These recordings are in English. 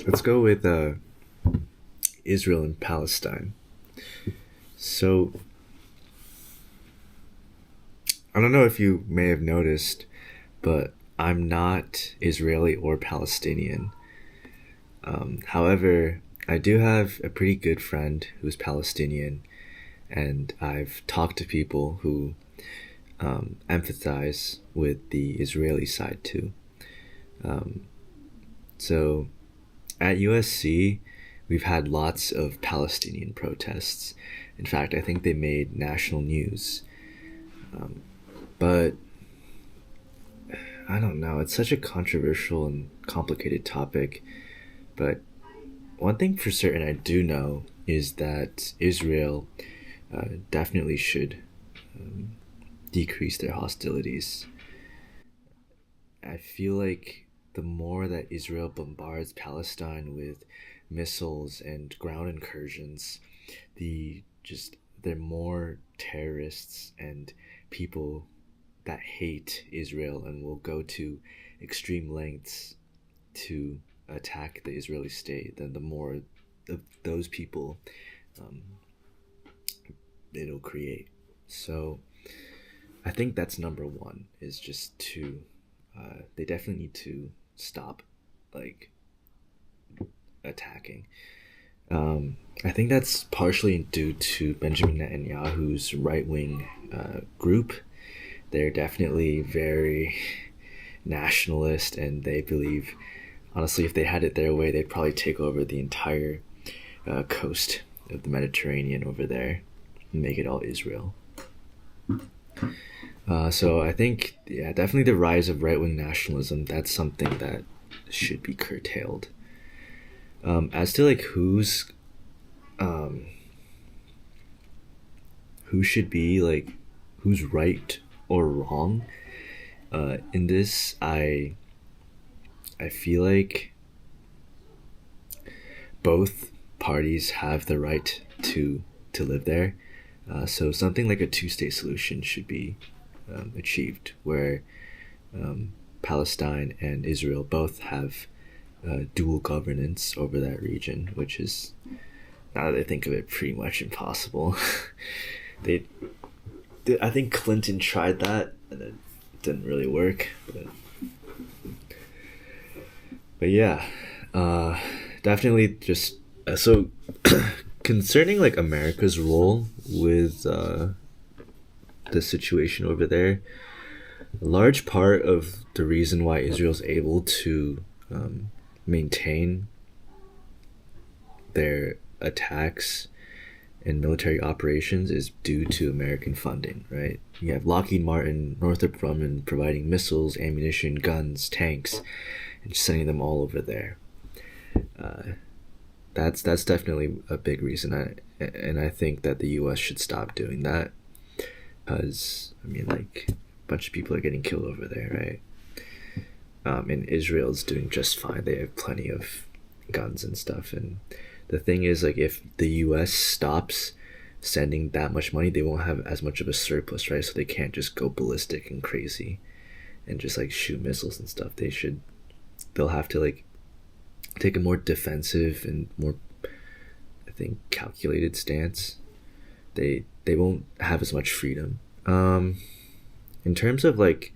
Let's go with Israel and Palestine. So I don't know if you may have noticed, but I'm not Israeli or Palestinian. However, I do have a pretty good friend who's Palestinian, and I've talked to people who empathize with the Israeli side too. Um, so at USC, we've had lots of Palestinian protests. In fact, I think they made national news. Um, but I don't know, it's such a controversial and complicated topic. But one thing for certain I do know is that Israel definitely should um, decrease their hostilities. I feel like the more that Israel bombards Palestine with missiles and ground incursions, the just there are more terrorists and people that hate Israel and will go to extreme lengths to attack the Israeli state, then the more of those people um, it'll create. So I think that's number one is just to they definitely need to stop like attacking. I think that's partially due to Benjamin Netanyahu's right wing group. They're definitely very nationalist, and they believe, honestly, if they had it their way, they'd probably take over the entire coast of the Mediterranean over there and make it all Israel. So I think, yeah, definitely the rise of right wing nationalism. That's something that should be curtailed. As to like um, who should be like who's right or wrong in this, I feel like both parties have the right to live there. So something like a two-state solution should be achieved, where Palestine and Israel both have dual governance over that region, which is, now that I think of it, pretty much impossible. they, I think Clinton tried that and it didn't really work. But yeah, definitely just so concerning like America's role with the situation over there. A large part of the reason why Israel's able to maintain their attacks and military operations is due to American funding, right? You have Lockheed Martin, Northrop Grumman providing missiles, ammunition, guns, tanks, and just sending them all over there. Uh, that's definitely a big reason. I think that the U.S. should stop doing that, because I mean, like, a bunch of people are getting killed over there, right? And Israel's doing just fine. They have plenty of guns and stuff. And the thing is, like, if the U.S. stops sending that much money, they won't have as much of a surplus, right? So they can't just go ballistic and crazy and just like shoot missiles and stuff. They'll have to like take a more defensive and more, I think, calculated stance. They won't have as much freedom. In terms of like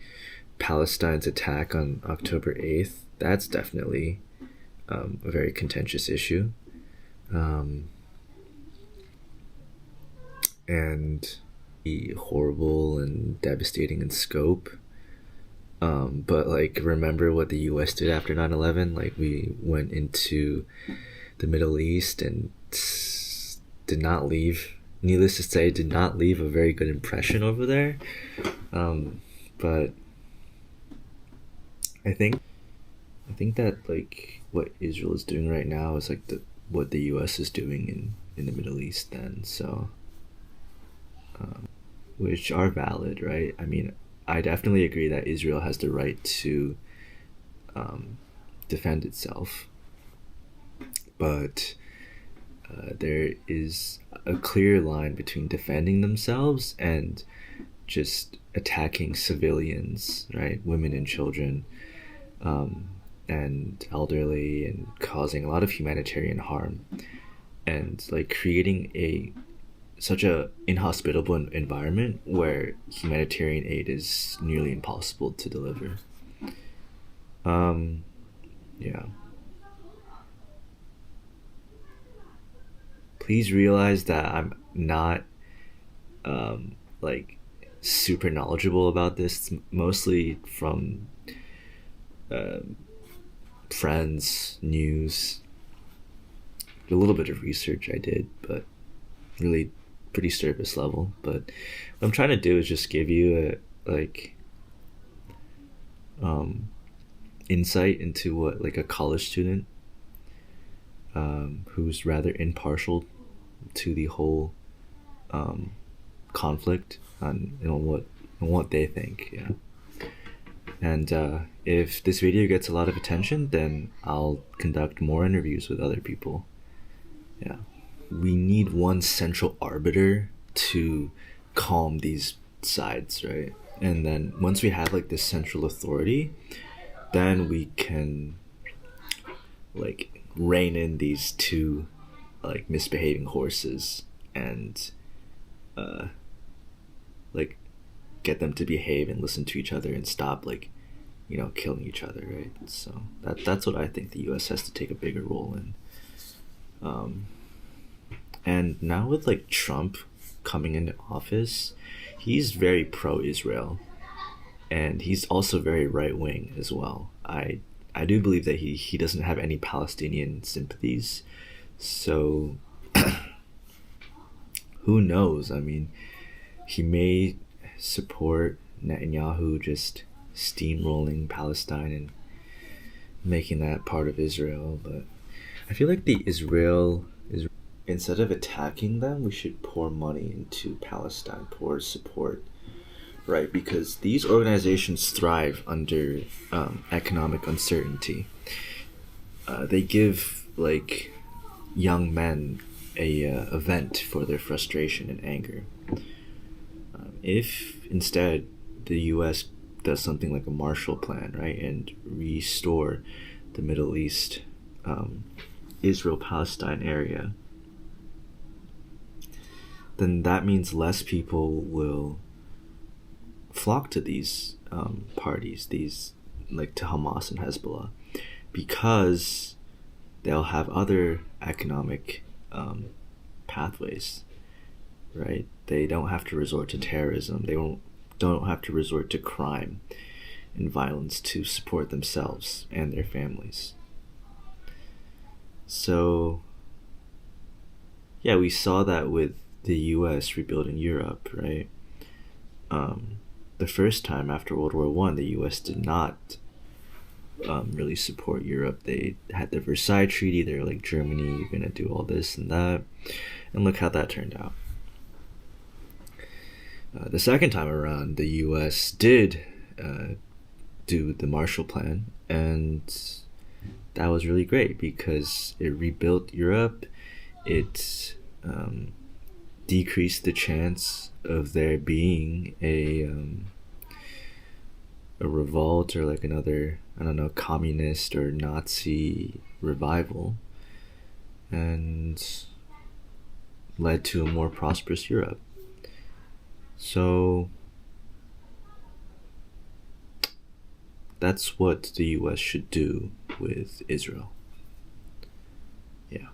Palestine's attack on October 8th, that's definitely a very contentious issue. Um, and be horrible and devastating in scope. But like, remember what the U.S. did after 9/11? Like, we went into the Middle East and did not leave. Needless to say, did not leave a very good impression over there. But I think that like what Israel is doing right now is like what the U.S. is doing in the Middle East. Then so, which are valid, right? I mean, I definitely agree that Israel has the right to defend itself, but there is a clear line between defending themselves and just attacking civilians, right? Women and children. Um, and elderly and causing a lot of humanitarian harm and like creating a such a inhospitable environment where humanitarian aid is nearly impossible to deliver. Um, yeah. Please realize that I'm not like super knowledgeable about this. It's mostly from um friends, news, a little bit of research I did, but really pretty surface level. But what I'm trying to do is just give you a like um, insight into what like a college student who's rather impartial to the whole um, conflict on what they think. Yeah. And if this video gets a lot of attention, then I'll conduct more interviews with other people. Yeah. We need one central arbiter to calm these sides, right? And then once we have like this central authority, then we can like rein in these two like misbehaving horses and uh like get them to behave and listen to each other and stop like killing each other, right? So that's what I think the US has to take a bigger role in. um and now with like Trump coming into office, he's very pro-Israel, and he's also very right wing as well. I do believe that he doesn't have any Palestinian sympathies. So who knows? I mean, he may support Netanyahu just steamrolling Palestine and making that part of Israel, but I feel like the Israel is instead of attacking them, we should pour money into Palestine, pour support, right? Because these organizations thrive under economic uncertainty. They give like young men a vent for their frustration and anger. If instead the U.S. does something like a Marshall Plan, right, and restore the Middle East, Israel-Palestine area, then that means less people will flock to these parties, these like to Hamas and Hezbollah, because they'll have other economic pathways, right? They don't have to resort to terrorism. They don't have to resort to crime and violence to support themselves and their families. So, yeah, we saw that with the U.S. rebuilding Europe, right? The first time after World War One, the U.S. did not really support Europe. They had the Versailles Treaty. They were like, Germany, you're gonna do all this and that, and look how that turned out. The second time around, the U.S. did do the Marshall Plan, and that was really great because it rebuilt Europe. It decreased the chance of there being a revolt or like another, I don't know, communist or Nazi revival, and led to a more prosperous Europe. So that's what the US should do with Israel. Yeah.